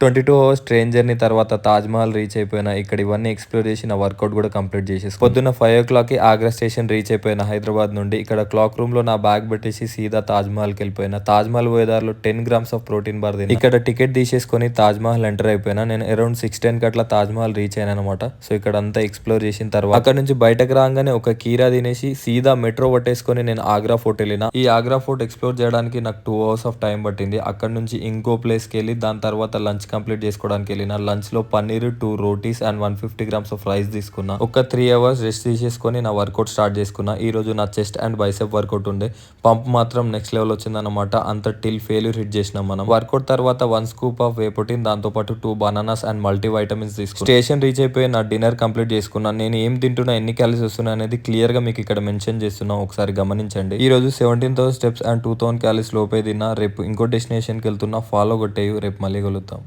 22 hours train journey తర్వాత Taj Mahal reach అయిపోయినా. ఇక్కడ ఇవన్నీ ఎక్స్‌ప్లోర్ చేసి నా వర్కౌట్ కూడా కంప్లీట్ చేసేసుకున్నా. పొద్దున్న 5:00కి ఆగ్రా స్టేషన్ రీచ్ అయిపోయినా హైదరాబాద్ నుండి. ఇక్కడ క్లాక్ రూమ్‌లో నా బ్యాగ్ పెట్టేసి సీదా తాజ్‌మహల్‌కెళ్ళిపోయినా. తాజ్‌మహల్ పోయే దారిలో 10 గ్రామ్స్ ఆఫ్ ప్రోటీన్ బార్ తిన్నా. ఇక్కడ టికెట్ తీసేసుకొని తాజ్‌మహల్ ఎంటర్ అయిపోయినా. నేను అరౌండ్ 6:10కి అట్లా తాజ్‌మహల్ రీచ్ అయ్యాననమాట. సో ఇక్కడంతా ఎక్స్‌ప్లోర్ చేసిన తర్వాత అక్కడ నుంచి బయటకు రాగానే ఒక కీరా తినేసి సీదా మెట్రో పట్టేసుకొని నేను ఆగ్రా ఫోర్ట్ వెళ్ళిన. ఈ ఆగ్రా ఫోర్ట్ ఎక్స్‌ప్లోర్ చేయడానికి నాకు 2 అవర్స్ ఆఫ్ టైం పట్టింది. అక్కడ నుంచి ఇంకో ప్లేస్‌కి వెళ్ళి దాని తర్వాత లంచ్ కంప్లీట్ చేసుకోవడానికి వెళ్ళిన. లంచ్‌లో paneer, 2 rotis and 150 grams of rice తీసుకున్నా. ఒక 3 అవర్స్ రెస్ట్ తీసేసుకొని నా వర్కౌట్ స్టార్ట్ చేసుకున్నా. ఈ రోజు నా చెస్ట్ అండ్ బైసెప్ వర్కౌట్ ఉండే. పంప్ మాత్రం నెక్స్ట్ లెవెల్ వచ్చిందనమాట. అంత టిల్ ఫెయిల్యూర్ హిట్ చేసినాం మనం. వర్కౌట్ తర్వాత 1 స్కూప్ ఆఫ్ వే ప్రోటీన్, దాంతోపాటు 2 బనానాస్ అండ్ మల్టీ వైటమిన్స్ తీసుకున్నా. స్టేషన్ రీచ్ అయిపోయి నా డిన్నర్ కంప్లీట్ చేసుకున్నాను. నేను ఏం తింటున్నా, ఎన్ని క్యాలరీస్ వస్తున్నాయి అనేది క్లియర్ గా మీకు ఇక్కడ మెన్షన్ చేస్తున్నా, ఒకసారి గమనించండి. ఈ రోజు 17,000 స్టెప్స్ అండ్ 2,000 క్యాలరీస్ లోపే తిన్నా. రేపు ఇంకో డెస్టినేషన్కి వెళ్తున్నా. ఫాలో కొట్టేయు. రేపు మళ్ళీ కలుద్దాం.